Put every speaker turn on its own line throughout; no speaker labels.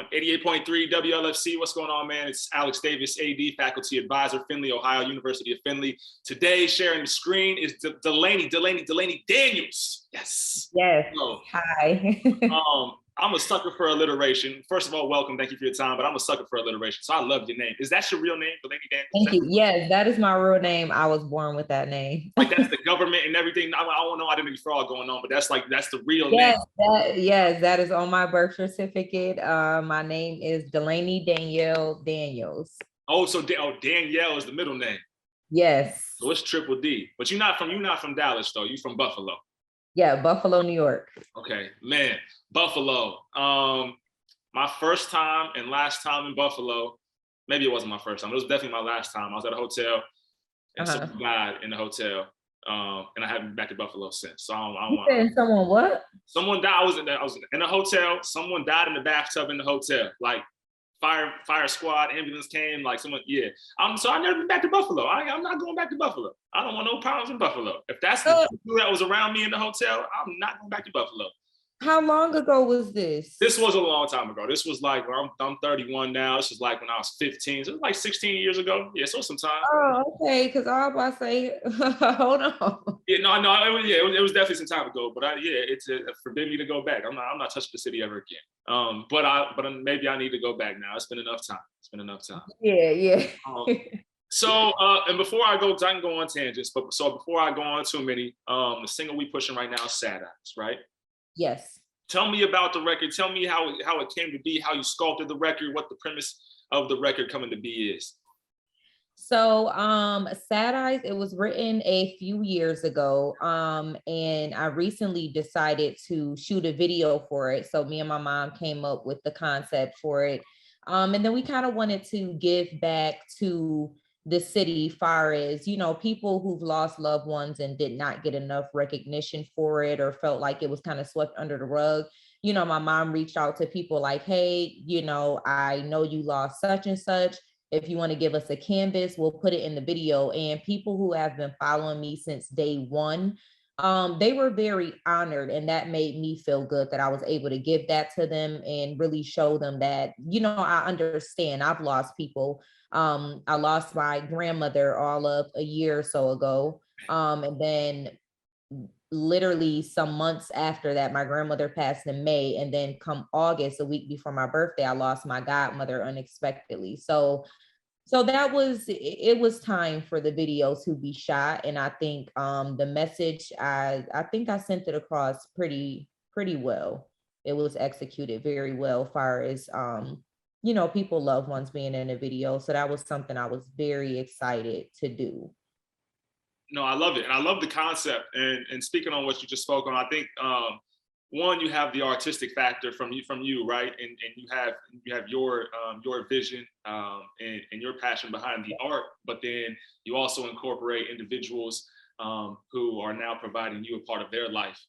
on 88.3 WLFC. What's going on, man? It's Alex Davis, AD, faculty advisor, Findlay, Ohio, University of Findlay. Today, sharing the screen is Delaney Daniels. Yes.
Yes. So, hi.
I'm a sucker for alliteration. First of all, welcome. Thank you for your time. But I'm a sucker for alliteration. So I love your name. Is that your real name, Delaney Daniels?
Thank you. Yes, that is my real name. I was born with that name.
Like that's the government and everything. I don't know identity fraud going on, but that's the real name.
Yes, that is on my birth certificate. My name is Delaney Danielle Daniels.
Oh, so Danielle is the middle name.
Yes.
So it's Triple D. But you're not from Dallas though. You're from Buffalo.
Yeah, Buffalo, New York.
Okay, man, Buffalo. My first time and last time in Buffalo. Maybe it wasn't my first time. It was definitely my last time. I was at a hotel, and someone died in the hotel, and I haven't been back to Buffalo since. So I don't want.
Someone what?
Someone died. I was in a hotel. Someone died in the bathtub in the hotel. Like fire squad, ambulance came. Like someone, yeah. So I never been back to Buffalo. I'm not going back to Buffalo. I don't want no problems in Buffalo. If that's the people that was around me in the hotel, I'm not going back to Buffalo.
How long ago was this?
This was a long time ago. This was like, I'm 31 now. This was like when I was 15. So it was like 16 years ago. Yeah, so some time.
Oh, okay. Because I was about to say, hold on.
Yeah, no, it was definitely some time ago. But it's forbid me to go back. I'm not touching the city ever again. But maybe I need to go back now. It's been enough time.
Yeah.
So, and before I go, because I can go on tangents, but before I go on too many, the single we pushing right now is Sad Eyes, right?
Yes.
Tell me about the record. Tell me how it came to be, how you sculpted the record, what the premise of the record coming to be is.
So Sad Eyes, it was written a few years ago. And I recently decided to shoot a video for it. So me and my mom came up with the concept for it. And then we kind of wanted to give back to the city far as, people who've lost loved ones and did not get enough recognition for it or felt like it was kind of swept under the rug. My mom reached out to people like, hey, I know you lost such and such. If you want to give us a canvas, we'll put it in the video. And people who have been following me since day one, they were very honored, and that made me feel good that I was able to give that to them and really show them that, I understand. I've lost people. I lost my grandmother all of a year or so ago. And then literally some months after that, my grandmother passed in May. And then come August, a week before my birthday, I lost my godmother unexpectedly. So it was time for the video to be shot. And I think the message, I think I sent it across pretty well. It was executed very well, far as people, loved ones being in a video. So that was something I was very excited to do.
No, I love it. And I love the concept. And speaking on what you just spoke on, I think one, you have the artistic factor from you, right? And you have your vision and your passion behind the art, but then you also incorporate individuals who are now providing you a part of their life.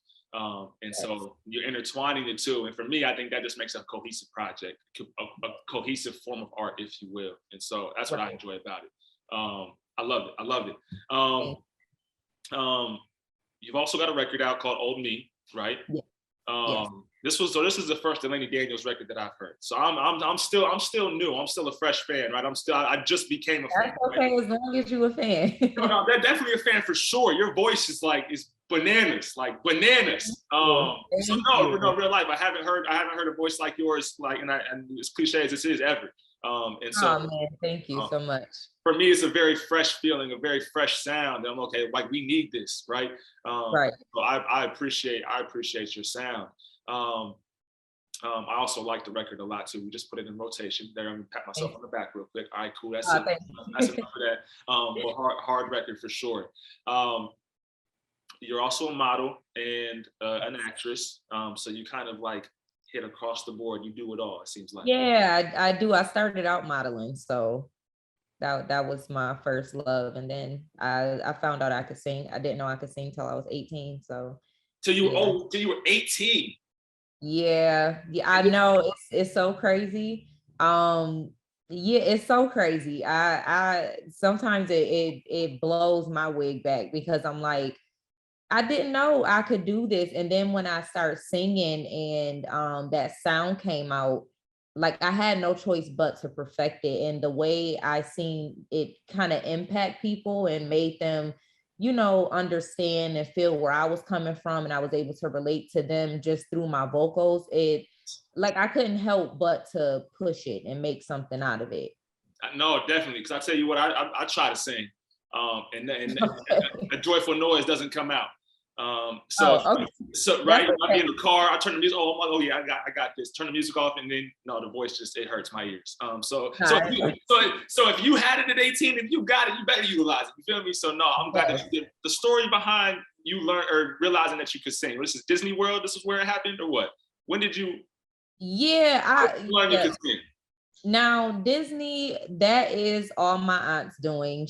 And so you're intertwining the two. And for me, I think that just makes a cohesive project, a cohesive form of art, if you will. And so that's what I enjoy about it. I love it. You've also got a record out called Old Me, right?
Yeah.
This is the first Delaney Daniels record that I've heard. So I'm still new. I'm still a fresh fan, right? I just became a fan.
That's okay, right? As long as you're a fan.
No, they're definitely a fan for sure. Your voice is bananas, like bananas. So no, real life. I haven't heard a voice like yours, and as cliche as this is ever. And so,
man, thank you so much.
For me, it's a very fresh feeling, a very fresh sound. And I'm okay, like we need this, right?
Right.
So I appreciate your sound. I also like the record a lot too. We just put it in rotation. There, I'm gonna pat myself on the back real quick. All right, cool. That's enough of that. But hard record for sure. You're also a model and an actress. So you kind of like hit across the board. You do it all, it seems like.
Yeah, I do. I started out modeling, so that was my first love. And then I found out I could sing. I didn't know I could sing till I was 18. So
till you were 18.
Yeah, I know. It's so crazy. It's so crazy. I sometimes it blows my wig back because I'm like, I didn't know I could do this. And then when I started singing and that sound came out, like I had no choice but to perfect it. And the way I seen it kind of impact people and made them, understand and feel where I was coming from, and I was able to relate to them just through my vocals, it like I couldn't help but to push it and make something out of it.
No, definitely. Because I tell you what, I try to sing, and a joyful noise doesn't come out. So
Oh, okay.
so right,
That's
I'll be
okay.
in the car. I turn the music. Oh yeah, I got this. Turn the music off, and then no, the voice just it hurts my ears. So
All right.
so if you had it at 18, if you got it, you better utilize it. You feel me? So no, I'm glad that
Yes.
you did. The story behind you learn or realizing that you could sing. This is Disney World. This is where it happened, or what? When did you
Yeah,
learn you
yeah.
could sing?
Now Disney, that is all my aunt's doing.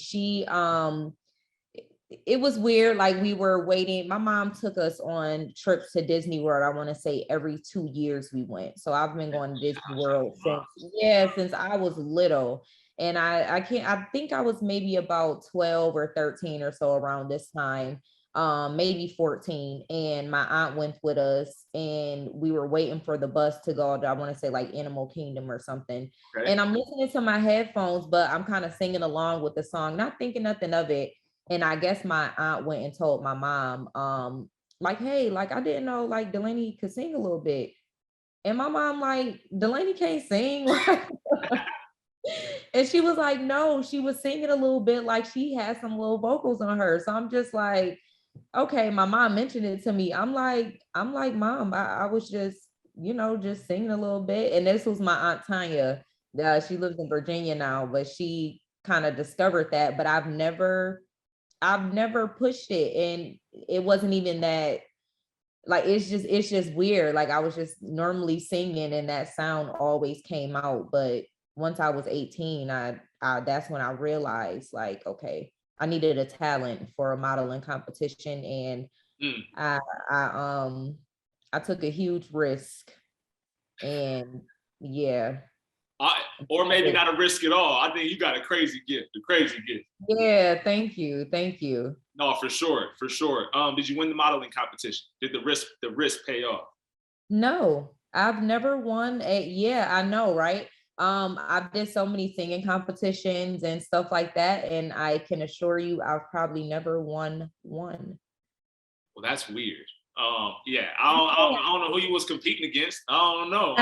It was weird. Like we were waiting. My mom took us on trips to Disney World. I want to say every 2 years we went. So I've been going to Disney World since I was little. And I think I was maybe about 12 or 13 or so around this time, maybe 14. And my aunt went with us and we were waiting for the bus to go to, I want to say like Animal Kingdom or something.
Okay.
And I'm listening to my headphones, but I'm kind of singing along with the song, not thinking nothing of it. And I guess my aunt went and told my mom, like, hey, like I didn't know like Delaney could sing a little bit. And my mom, like, Delaney can't sing. And she was like, no, she was singing a little bit, like she had some little vocals on her. So I'm just like, okay, my mom mentioned it to me. I'm like, mom, I was just, just singing a little bit. And this was my aunt Tanya. She lives in Virginia now, but she kind of discovered that. But I've never pushed it, and it wasn't even that, like it's just weird. Like I was just normally singing and that sound always came out. But once I was 18, I that's when I realized like, okay, I needed a talent for a modeling competition. And
Mm.
I I I took a huge risk. And yeah.
Or maybe not a risk at all. I think you got a crazy gift, a crazy gift.
Yeah, thank you. Thank you.
No, for sure, for sure. Did you win the modeling competition? Did the risk pay off?
No, I've never won a, yeah, I know, right? I did so many singing competitions and stuff like that, and I can assure you I've probably never won one.
Well, that's weird. Yeah, I don't know who you was competing against. I don't know.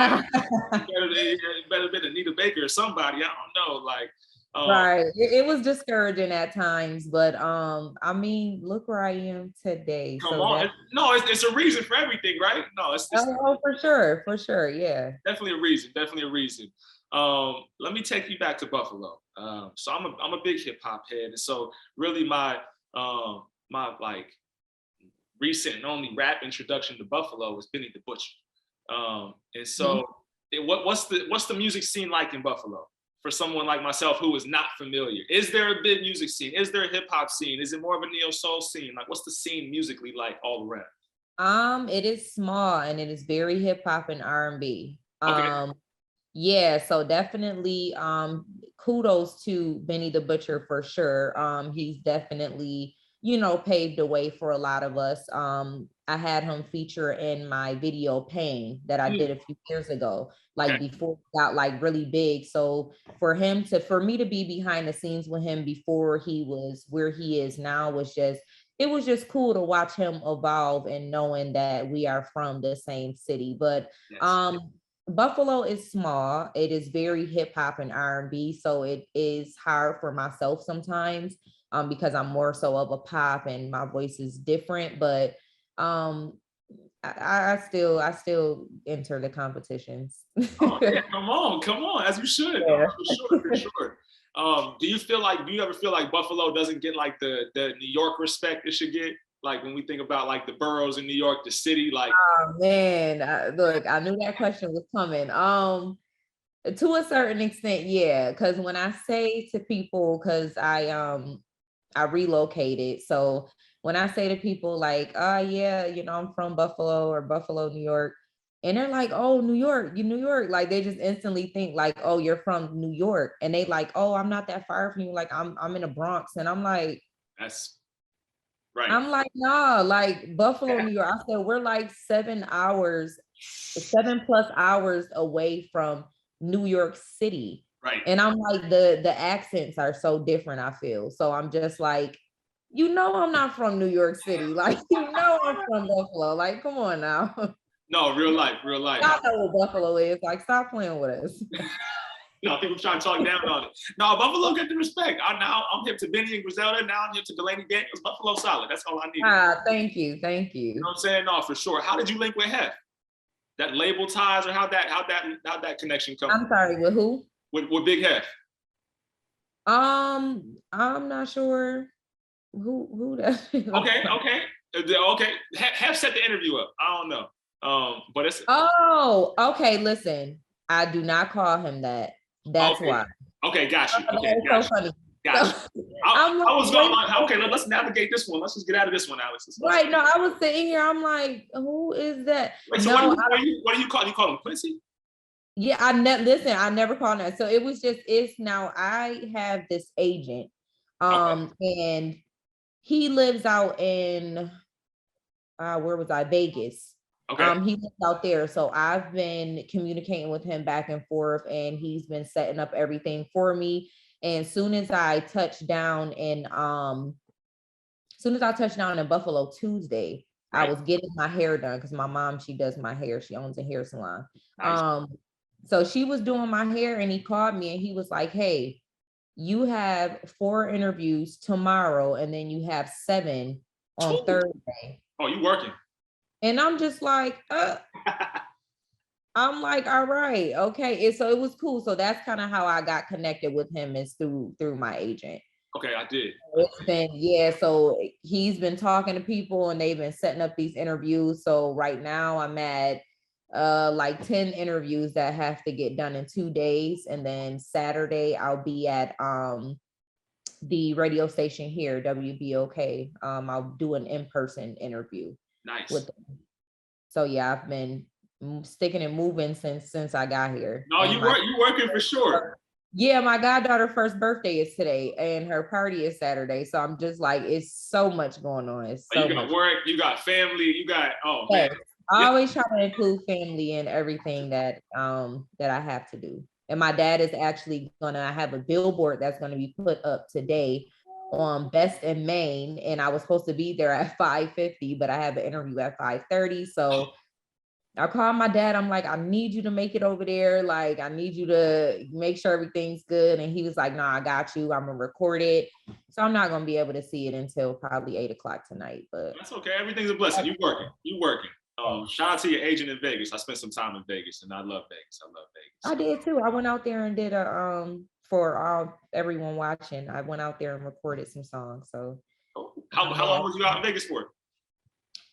It better been Anita Baker or somebody. I don't know. Like,
Right. It was discouraging at times, but I mean, look where I am today.
come
So
on.
that,
No, it's a reason for everything, right? No, it's
oh, for sure, yeah.
definitely a reason. Definitely a reason. Let me take you back to Buffalo. So I'm a big hip hop head, and so really my like recent and only rap introduction to Buffalo was Benny the Butcher. And
Mhm.
so what's the music scene like in Buffalo for someone like myself who is not familiar? Is there a big music scene? Is there a hip hop scene? Is it more of a neo soul scene? Like what's the scene musically like all around?
It is small and it is very hip hop and R&B.
Okay.
Yeah, so definitely kudos to Benny the Butcher for sure. He's definitely, paved the way for a lot of us. I had him feature in my video Pain that I
Mm,
did a few years ago,
okay.
like before it got like really big. So for me to be behind the scenes with him before he was where he is now it was just cool to watch him evolve and knowing that we are from the same city. But
Yes.
um Buffalo is small. It is very hip hop and R&B, so it is hard for myself sometimes, because I'm more so of a pop and my voice is different. But um, I still enter the competitions.
Oh yeah, come on, as you should,
Yeah.
for sure, for sure. Do you ever feel like Buffalo doesn't get like the New York respect it should get? Like when we think about like the boroughs in New York, the city, like
Oh man, look, I knew that question was coming. To a certain extent, yeah. Because when I say to people, because I relocated. So when I say to people like, yeah, I'm from Buffalo or Buffalo, New York, and they're like, oh, New York, you New York, like they just instantly think like, oh, you're from New York. And they like, oh, I'm not that far from you. Like I'm in the Bronx. And
that's right.
I'm like, nah, like Buffalo, New York. I said we're like 7 plus hours away from New York City.
Right.
And I'm like, the accents are so different, I feel. So I'm just like, I'm not from New York City. Like, I'm from Buffalo. Like, come on now.
No, real life, real life.
I know what Buffalo is. Like, stop playing with us.
People trying to talk down on it. No, Buffalo get the respect. I'm hip to Benny and Griselda. Now I'm hip to Delaney Daniels. Buffalo solid. That's all I need.
Thank you. Thank you.
You know what I'm saying? No, for sure. How did you link with Hef? That label ties, or how'd that connection come?
I'm sorry, with who?
With Big Hef.
I'm not sure who that is.
Okay. Hef set the interview up. I don't know. But it's
okay. Listen, I do not call him that. That's why.
Okay, got you. Okay,
so funny.
Got you. I was going like, okay, let's navigate this one. Let's just get out of this one, Alex.
Right. No, I was sitting here. I'm like, who is that?
Wait, so what do you call? You call him Quincy?
Yeah, I never called that. So it was it's now I have this agent, and he lives out in where was I? Vegas.
Okay.
He lives out there. So I've been communicating with him back and forth, and he's been setting up everything for me. And soon as I touched down in Buffalo Tuesday, right. I was getting my hair done because my mom, she does my hair. She owns a hair salon. Nice. So she was doing my hair, and he called me and he was like, hey, you have 4 interviews tomorrow, and then you have 7 on Thursday.
Oh, you working?
And I'm just like, I'm like, all right, okay. And so it was cool. So that's kind of how I got connected with him, is through my agent.
Okay, I did.
It's been, so he's been talking to people and they've been setting up these interviews. So right now I'm at like 10 interviews that have to get done in 2 days. And then Saturday I'll be at the radio station here, WBOK. I'll do an in-person interview.
Nice.
With them. So yeah, I've been sticking and moving since I got here.
No, you working for sure.
Yeah, my goddaughter's first birthday is today, and her party is Saturday. So I'm just like, it's so much going on. It's so
you got
much
work, you got family, you got man.
I always try to include family in everything that I have to do. And my dad is actually I have a billboard that's gonna be put up today on Best in Maine, and I was supposed to be there at 5:50, but I have an interview at 5:30. So I called my dad. I'm like, I need you to make it over there. Like, I need you to make sure everything's good. And he was like, no, I got you. I'm gonna record it. So I'm not gonna be able to see it until probably 8:00 tonight. But
that's okay. Everything's a blessing. You working. Shout out to your agent in Vegas. I spent some time in Vegas, and I love Vegas.
I did too. I went out there and did for everyone watching. I went out there and recorded some songs. So
how long was you out in Vegas for?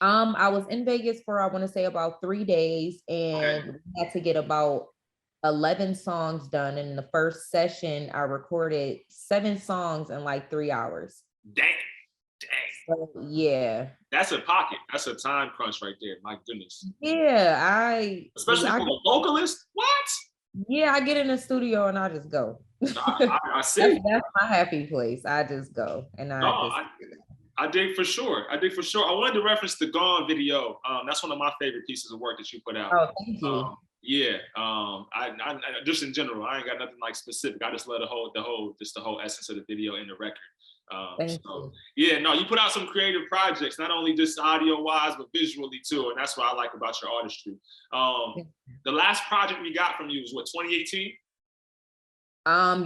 I was in Vegas for, I want to say, about 3 days, and we had to get about 11 songs done. And in the first session, I recorded 7 songs in like 3 hours.
Dang.
So, yeah.
That's a pocket. That's a time crunch right there. My goodness.
Yeah,
especially for a vocalist. What?
Yeah, I get in the studio and I just go.
I see.
That's my happy place. I just go and
I dig for sure. I wanted to reference the Gone video. That's one of my favorite pieces of work that you put out.
Oh, thank you.
I just in general, I ain't got nothing like specific. I just love the whole essence of the video and the record. You put out some creative projects, not only just audio wise, but visually too. And that's what I like about your artistry. The last project we got from you was what, 2018?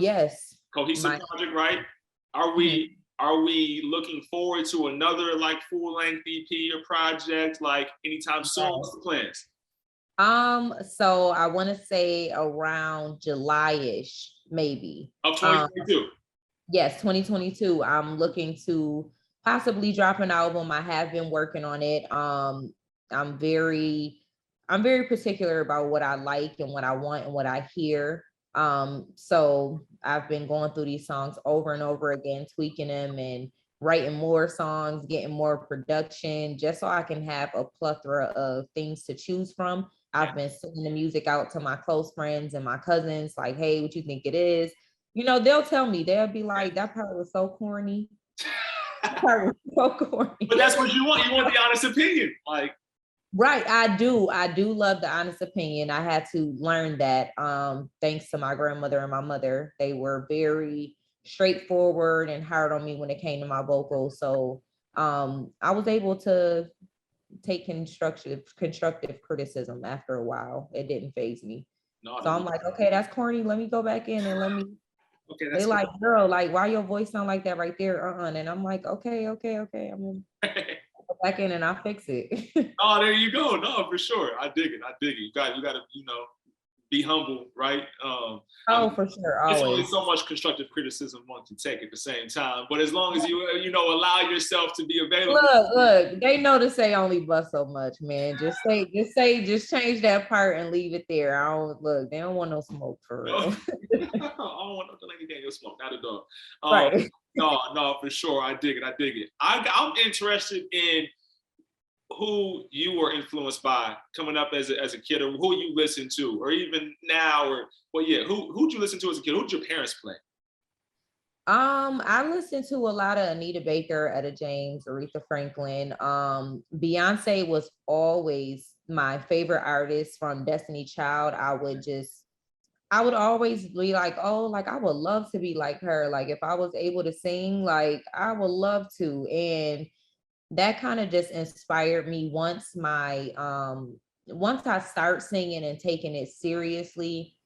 Yes.
Cohesive project, right? Are we looking forward to another like full length EP or project like anytime soon? What's the plans?
So I want to say around July-ish, maybe.
Of 2022.
Yes, 2022. I'm looking to possibly drop an album. I have been working on it. I'm very particular about what I like and what I want and what I hear. So I've been going through these songs over and over again, tweaking them and writing more songs, getting more production, just so I can have a plethora of things to choose from. I've been sending the music out to my close friends and my cousins, like, hey, what you think it is? You know, they'll tell me, they'll be like, that part was so corny. That part was so corny.
But that's what you want. You want the honest opinion. Like,
Right, I do. I do love the honest opinion. I had to learn that. Thanks to my grandmother and my mother. They were very straightforward and hard on me when it came to my vocals. So I was able to take constructive criticism after a while. It didn't phase me.
No,
So I'm like, okay, that's corny. Let me go back in and let me.
okay,
They
that's
like, girl, like, why your voice sound like that right there? And I'm like, okay. I'm gonna go back in and I'll fix it.
oh, there you go. No, for sure. I dig it. I dig it. You got to, be humble, right? I
Oh,
mean,
for sure,
it's only
always.
so much constructive criticism one can take at the same time. But as long as allow yourself to be available.
Look, they know to say only but so much, man. Just change that part and leave it there. I don't look, they don't want no smoke for
No,
real.
I don't want no Delaney Daniels smoke, not at all.
Right.
No, for sure. I dig it. I dig it. I'm interested in who you were influenced by coming up as a kid, or who you listen to, or even now, or well, yeah, who'd you listen to as a kid? Who'd your parents play?
I listened to a lot of Anita Baker, Etta James, Aretha Franklin. Beyonce was always my favorite artist from Destiny Child. I would always be like, oh, like I would love to be like her. Like if I was able to sing, like I would love to. And that kind of just inspired me once I start singing and taking it seriously.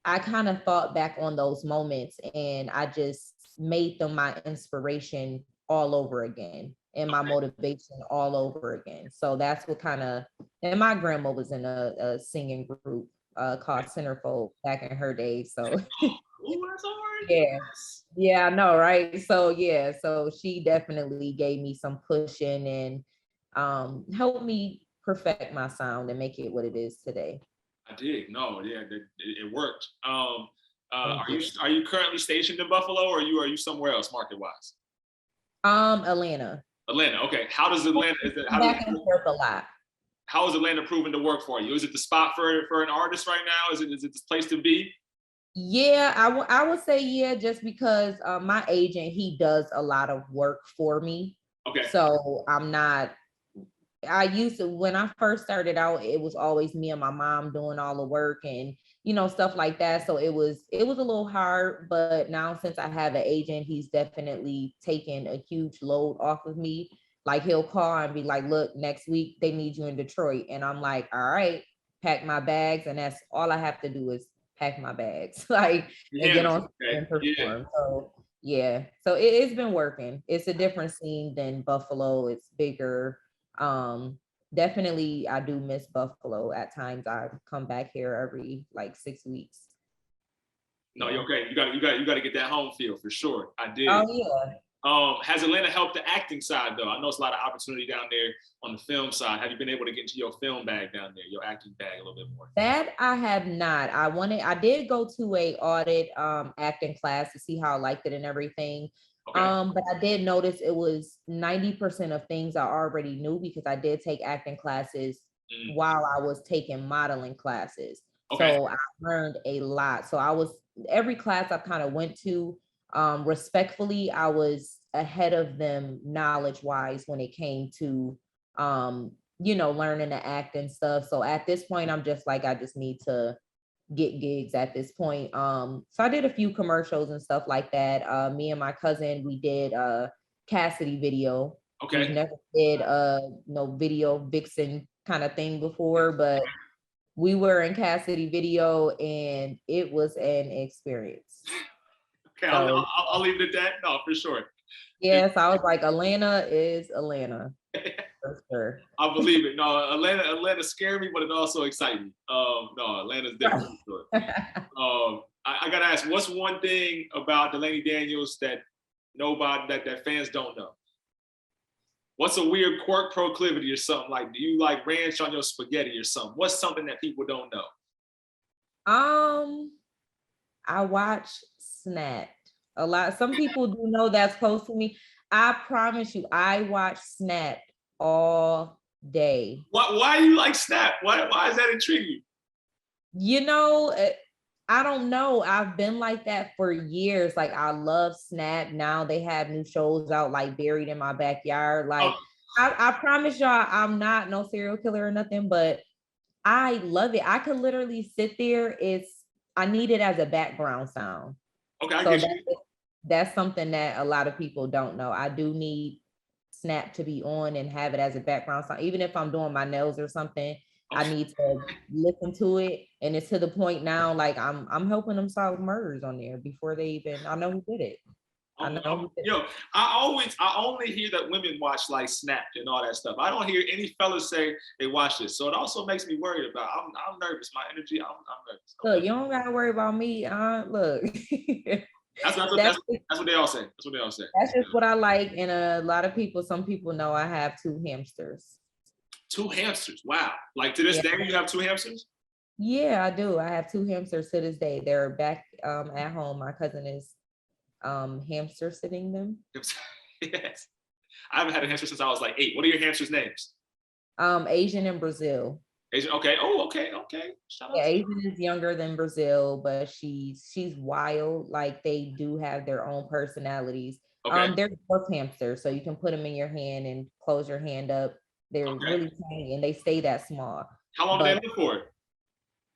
I kind of thought back on those moments and I just made them my inspiration all over again and my motivation all over again. So that's what kind of, and my grandma was in a singing group called Centerfold back in her days. So
Oh, that's hard.
yeah. Yeah, I know, right? So yeah, so she definitely gave me some pushing and helped me perfect my sound and make it what it is today.
I did. No, yeah, it worked.
Thank you.
Are you currently stationed in Buffalo, or are you somewhere else market wise?
Atlanta.
Atlanta. Okay. How does Atlanta?
Back and forth a lot.
How is Atlanta proven to work for you? Is it the spot for an artist right now? Is it this place to be?
Yeah, I would say yeah, just because my agent, he does a lot of work for me.
Okay.
So I'm not, I used to, when I first started out, it was always me and my mom doing all the work and stuff like that. So it was a little hard, but now since I have an agent, he's definitely taken a huge load off of me. Like he'll call and be like, look, next week they need you in Detroit. And I'm like, all right, pack my bags. And that's all I have to do is pack my bags, like, and
Yeah.
get on
Okay.
and
Yeah.
perform. So yeah. So it's been working. It's a different scene than Buffalo. It's bigger. um Definitely I do miss Buffalo. At times I come back here every like 6 weeks.
No,
Yeah.
you're okay. You got to get that home feel for sure. I
Oh
did.
yeah.
Has Atlanta helped the acting side though? I know it's a lot of opportunity down there on the film side. Have you been able to get into your film bag down there, your acting bag a little bit more?
That I have not. I did go to a audit acting class to see how I liked it and everything.
Okay.
But I did notice it was 90% of things I already knew because I did take acting classes while I was taking modeling classes.
Okay.
So I learned a lot. So every class I kind of went to, respectfully, I was ahead of them knowledge wise when it came to learning to act and stuff. So at this point, I'm just like, I just need to get gigs at this point. So I did a few commercials and stuff like that. Me and my cousin, we did a Cassidy video. We've
Okay.
never did no video vixen kind of thing before, but we were in Cassidy video and it was an experience.
Okay.
So
I'll leave it at that. No, for sure.
yes, I was like, Atlanta is Atlanta for sure.
I believe it. No, Atlanta scared me, but it also excited me. No, Atlanta's different. For sure. I gotta ask, what's one thing about Delaney Daniels that that fans don't know? What's a weird quirk, proclivity, or something? Like, do you like ranch on your spaghetti or something? What's something that people don't know?
Um, I watch Snap a lot. Some people do know that's close to me. I promise you, I watch Snap all day.
Why do you like Snap? Why is that intriguing?
You know, I don't know. I've been like that for years. Like I love Snap. Now they have new shows out like Buried in My Backyard.
Oh,
Like I promise y'all, I'm not no serial killer or nothing, but I love it. I could literally sit there. I need it as a background sound.
Okay, I
So
get you.
that's something that a lot of people don't know. I do need Snap to be on and have it as a background sound. Even if I'm doing my nails or something, I
Okay.
need to listen to it. And it's to the point now, like I'm helping them solve murders on there before they even, I know who did it. I know who did it.
Yo, I only hear that women watch like Snapped and all that stuff. I don't hear any fellas say they watch this. So it also makes me worried about. I'm nervous. My energy. I'm nervous.
Look, you don't gotta worry about me. Look. That's
That's what they all say. That's what they all say.
that's just what I like. And a lot of people, some people know I have 2 hamsters.
Two hamsters. Wow. Like to this
Yeah.
day, you have two hamsters.
Yeah, I do. I have 2 hamsters to this day. They're back at home. My cousin is hamster sitting them.
Yes. I haven't had a hamster since I was like 8. What are your hamsters' names?
Asian and Brazil.
Asian. Okay. Oh, okay. Okay. Shout out
Yeah,
to you.
Asian is younger than Brazil, but she's wild. Like they do have their own personalities.
Okay.
They're dwarf hamsters, so you can put them in your hand and close your hand up. They're
Okay.
really tiny and they stay that small.
How long do they
But
live for?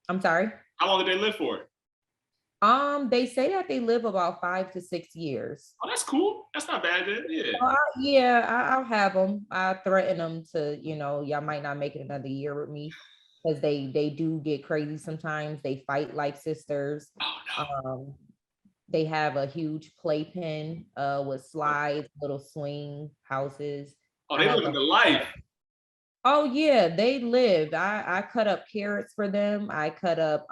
I'm sorry.
How long do they live for?
They say that they live about 5 to 6 years.
Oh, that's cool. That's not bad then. Yeah.
Yeah, I'll have them. I threaten them to, y'all might not make it another year with me because they do get crazy sometimes. They fight like sisters.
Oh no.
They have a huge playpen with slides, little swing houses.
Oh,
I
they
have
living the life.
Oh yeah, they lived. I cut up carrots for them. I cut up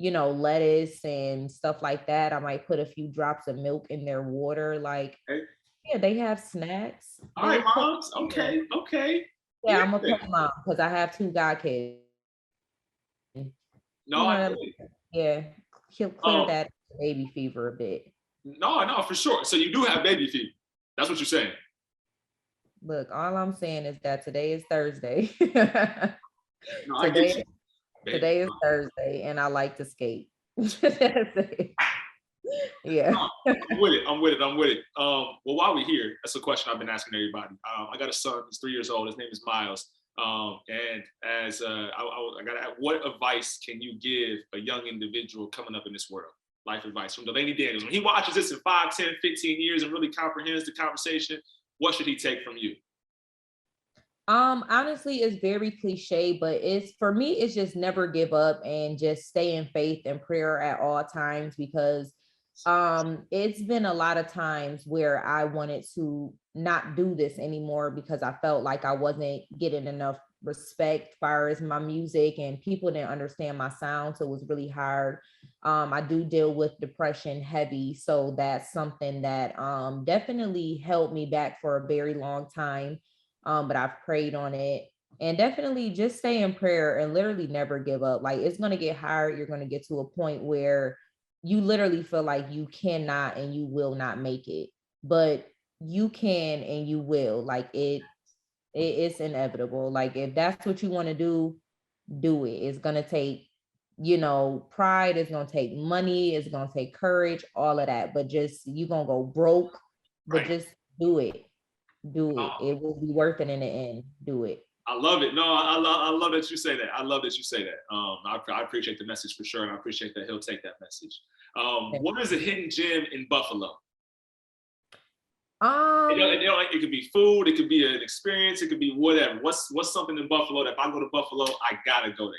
lettuce and stuff like that. I might put a few drops of milk in their water. Like,
Okay.
yeah, they have snacks.
All right,
They're cool.
moms. Okay. Okay.
Yeah,
Yeah.
I'm a play mom because I have 2 god kids.
No, I
You
get
know,
it.
yeah, he'll clear
Um,
that baby fever a bit.
no, for sure. So you do have baby fever. That's what you're saying.
Look, all I'm saying is that today is Thursday.
No, I get
today
you, baby.
today is Thursday, and I like to skate. That's it. Yeah.
No, I'm with it. I'm with it. I'm with it. Well, while we're here, that's a question I've been asking everybody. I got a son. He's 3 years old. His name is Miles. And as I got to ask, what advice can you give a young individual coming up in this world? Life advice from Delaney Daniels. When he watches this in 5, 10, 15 years and really comprehends the conversation, what should he take from you?
Honestly, it's very cliche, but it's for me, it's just never give up and just stay in faith and prayer at all times because it's been a lot of times where I wanted to not do this anymore because I felt like I wasn't getting enough respect as far as my music and people didn't understand my sound. So it was really hard. I do deal with depression heavy. So that's something that definitely held me back for a very long time. But I've prayed on it and definitely just stay in prayer and literally never give up. Like it's going to get hard. You're going to get to a point where you literally feel like you cannot and you will not make it, but you can and you will. Like it's inevitable. Like if that's what you want to do it. It's going to take, pride. It's going to take money. It's going to take courage, all of that. But just, you're going to go broke, but
Right.
just do it. Do it.
Oh,
It will be worth it in the end. Do it.
I love it. No, I love that you say that. I love that you say that. I appreciate the message for sure, and I appreciate that he'll take that message. What is a hidden gem in Buffalo?
Um,
It could be food, it could be an experience, it could be whatever. What's something in Buffalo that if I go to Buffalo, I gotta go there?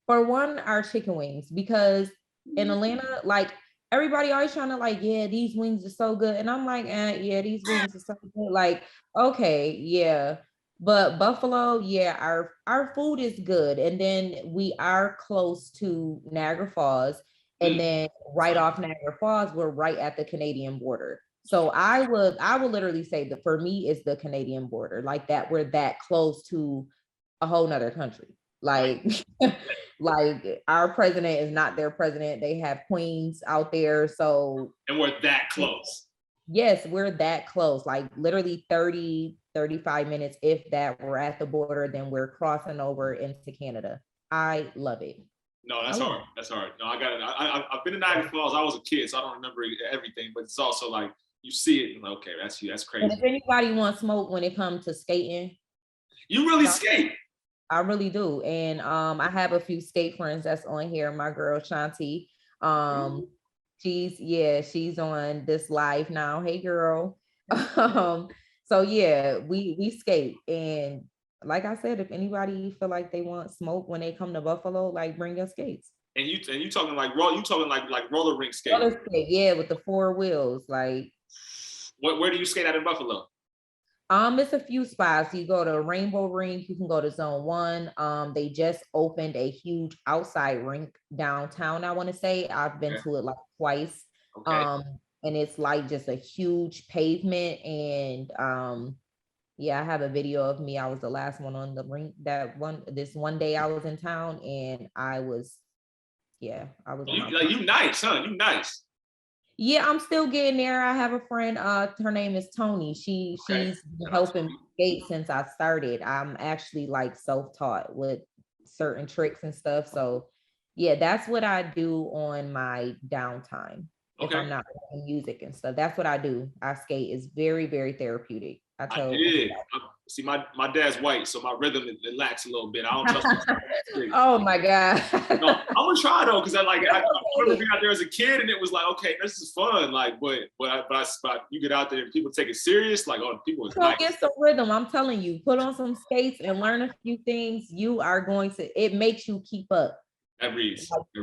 for one, our chicken wings, because in Atlanta, like everybody always trying to like, yeah, these wings are so good. And I'm like, yeah, these wings are so good. Like, okay, yeah. But Buffalo, yeah, our food is good. And then we are close to Niagara Falls. And
Mm,
then right off Niagara Falls, we're right at the Canadian border. So I would literally say that for me it's the Canadian border, like that we're that close to a whole nother country.
right.
Like like our president is not their president. They have queens out there. So
And we're that close.
yes, we're that close, like literally 30, 35 minutes. If that we're at the border, then we're crossing over into Canada. I love it.
No,
I
that's
love
hard. That's hard. No, I got it. I've been to Niagara
it.
Falls. I was a kid, so I don't remember everything. But it's also like you see it, okay, that's you. That's
And
crazy.
if anybody wants smoke when it comes to skating,
You really skate.
I really do. And I have a few skate friends that's on here. My girl Shanti. She's on this live now. Hey girl. So yeah, we skate. And like I said, if anybody feel like they want smoke when they come to Buffalo, like bring your skates.
And you talking like roller rink skate.
Roller skate, yeah, with the 4 wheels. Like
where do you skate at in Buffalo?
It's a few spots. You go to Rainbow Rink, you can go to Zone 1. They just opened a huge outside rink downtown, I want to say. I've been to it like twice.
Okay.
And it's like just a huge pavement. And yeah, I have a video of me. I was the last one on the rink this one day I was in town, and I was
you nice, huh? You nice.
Yeah, I'm still getting there. I have a friend, her name is Tony. She's helping me skate since I started. I'm actually like self-taught with certain tricks and stuff. So yeah, that's what I do on my downtime. If I'm not playing music and stuff, that's what I do. I skate. Is very, very therapeutic.
I did. See, my dad's white, so my rhythm it lacks a little bit. I don't trust it.
Oh my God.
No, I'm gonna try though, because I remember being out there as a kid, and it was like, okay, this is fun. Like, but you get out there and people take it serious. Like, oh, people is nice.
Get some rhythm. I'm telling you, put on some skates and learn a few things. You are going to. It makes you keep up. You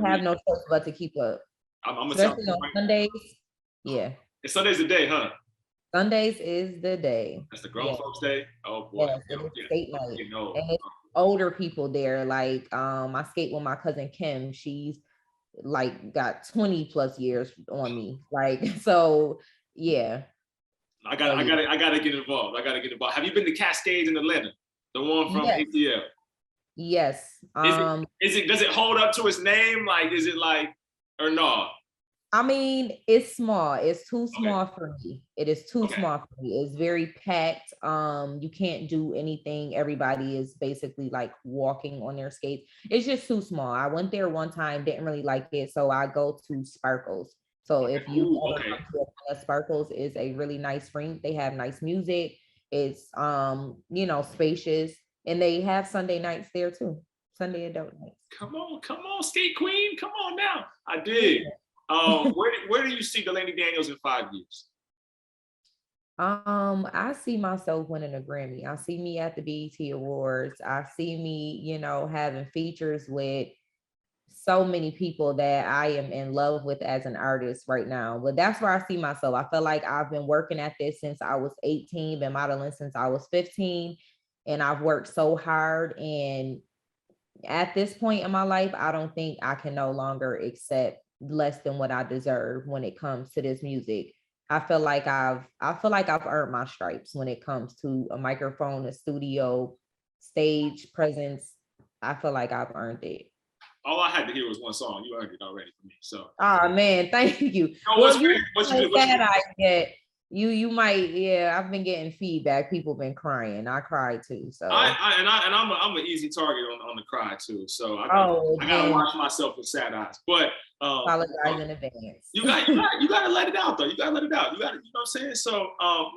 have no choice but to keep up.
I'm
especially on Sundays. Yeah.
And Sunday's the day, huh?
Sundays is the day.
That's the grown folks' day. Oh boy.
Skate night. And it's older people there. Like I skate with my cousin Kim. She's like got 20 plus years on me. Like, so yeah.
I gotta get involved. Have you been to Cascades in Atlanta? The one from ATL?
Yes.
Does it hold up to its name? Like, is it like, or no?
I mean, it's small. It's too small for me. It is too small for me. It's very packed. You can't do anything. Everybody is basically like walking on their skates. It's just too small. I went there one time, didn't really like it, so I go to Sparkles. So if you Sparkles is a really nice rink. They have nice music. It's spacious, and they have Sunday nights there too. Sunday adult nights.
Come on, skate queen. Come on now. I did. Where do you see Delaney Daniels in 5 years?
I see myself winning a Grammy. I see me at the BET Awards. I see me, having features with so many people that I am in love with as an artist right now. But that's where I see myself. I feel like I've been working at this since I was 18, been modeling since I was 15, and I've worked so hard. And at this point in my life, I don't think I can no longer accept less than what I deserve when it comes to this music. I feel like I've earned my stripes when it comes to a microphone, a studio, stage presence. I feel like I've earned it.
All I had to hear was one song. You earned it already for me. So.
Oh man, thank you. You might, I've been getting feedback. People been crying. I cried too. So
I'm an easy target on the cry too. So I gotta watch myself with sad eyes. But
apologize in advance.
You gotta let it out though. You know what I'm saying? So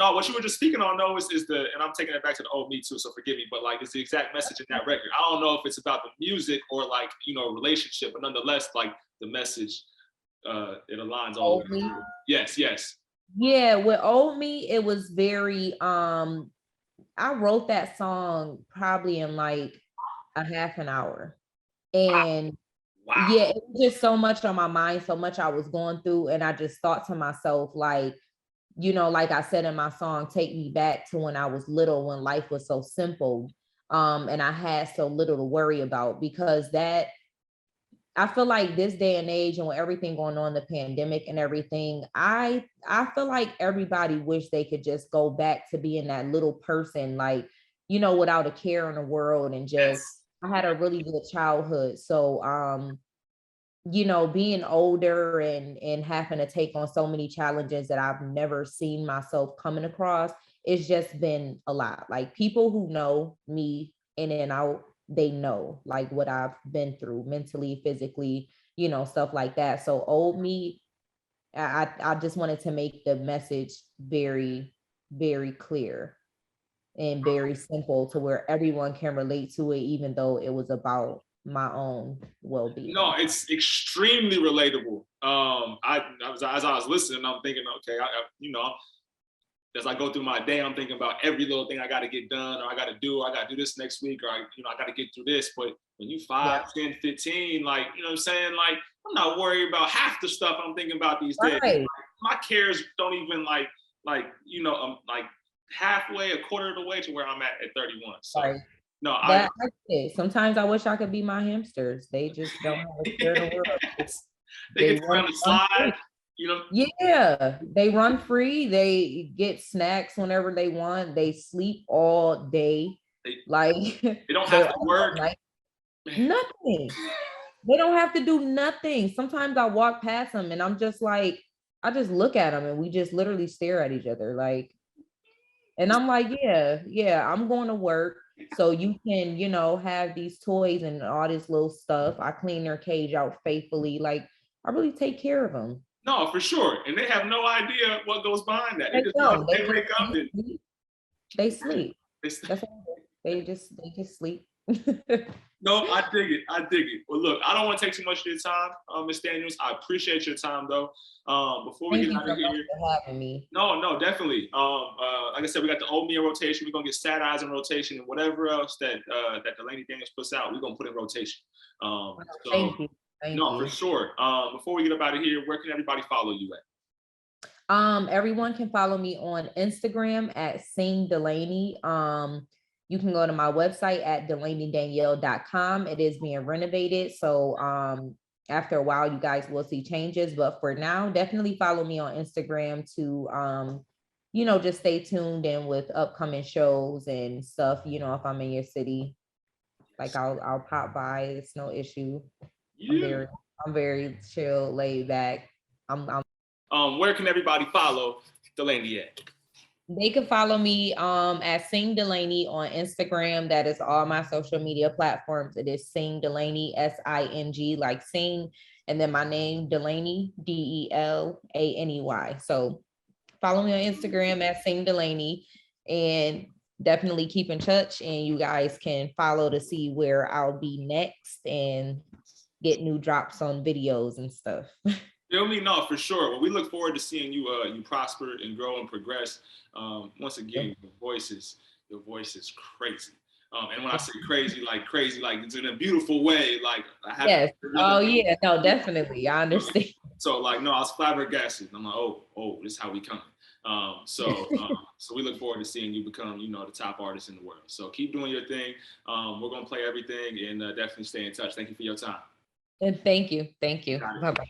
no, what you were just speaking on though is and I'm taking it back to the old me too, so forgive me, but like it's the exact message in that record. I don't know if it's about the music or like, relationship, but nonetheless, like the message, it aligns all the way. Yes.
Yeah, with Old Me, it was very I wrote that song probably in like a half an hour. And wow. Yeah, it was just so much on my mind, so much I was going through. And I just thought to myself, like, like I said in my song, take me back to when I was little, when life was so simple. And I had so little to worry about, because I feel like this day and age, and with everything going on, the pandemic and everything, I feel like everybody wish they could just go back to being that little person, like, without a care in the world, and just, I had a really good childhood. So, being older and having to take on so many challenges that I've never seen myself coming across, it's just been a lot. Like, people who know me in and out, they know like what I've been through mentally, physically, stuff like that. So Old Me, I just wanted to make the message very, very clear and very simple to where everyone can relate to it, even though it was about my own well-being.
No, it's extremely relatable. As I was listening, I'm thinking, okay, you know, as I go through my day, I'm thinking about every little thing I got to get done, or I got to do this next week, or you know, I got to get through this. But when you 5, 10, 15, like, you know what I'm saying? Like, I'm not worried about half the stuff I'm thinking about these days.
Right.
Like, my cares don't even like, you know, like halfway, a quarter of the way to where I'm at 31. So
Right.
no,
That I get. Sometimes I wish I could be my hamsters. They just don't have a care in the world.
they get
run
around the slide,
free.
you know.
Yeah, they run free. They get snacks whenever they want. They sleep all day.
They,
Like
they don't
they're
have to
up all
work.
night. Nothing. They don't have to do nothing. Sometimes I walk past them and I'm just like, I just look at them and we just literally stare at each other. Like, and I'm like, yeah, I'm going to work. So you can, you know, have these toys and all this little stuff. I clean their cage out faithfully. Like, I really take care of them.
No, for sure. And they have no idea what goes behind that. They
They
just know
don't.
that they wake up and
They sleep.
they
That's all they just sleep.
no, I dig it. I dig it. Well, look, I don't want to take too much of your time, Ms. Daniels. I appreciate your time, though. Before we
Thank
get
you
out
so
of
much
here,
for having me.
no, definitely. Like I said, we got the old me in rotation. We're gonna get Sad Eyes in rotation, and whatever else that that Delaney Daniels puts out, we're gonna put in rotation. So
Thank you. Thank
no,
you.
for sure. Before we get up out of here, where can everybody follow you at?
Everyone can follow me on Instagram at Sing Delaney. You can go to my website at DelaneyDanielle.com. It is being renovated. So after a while, you guys will see changes. But for now, definitely follow me on Instagram to you know, just stay tuned in with upcoming shows and stuff. You know, if I'm in your city, like I'll pop by. It's no issue.
Yeah.
I'm very chill, laid back.
Where can everybody follow Delaney at?
They can follow me at Sing Delaney on Instagram. That is all my social media platforms. It is Sing Delaney, SING, like sing, and then my name, Delaney, DELANEY. So follow me on Instagram at Sing Delaney, and definitely keep in touch. And you guys can follow to see where I'll be next and get new drops on videos and stuff.
Feel me? No, for sure. Well, we look forward to seeing you you prosper and grow and progress. Once again, your voice is crazy. And when I say crazy, like it's in a beautiful way. Like I have.
Yes. Oh yeah. No, definitely. I understand.
So like, no, I was flabbergasted. I'm like, oh, this is how we coming. So we look forward to seeing you become, you know, the top artist in the world. So keep doing your thing. We're gonna play everything and definitely stay in touch. Thank you for your time.
And thank you. Thank you. Bye-bye.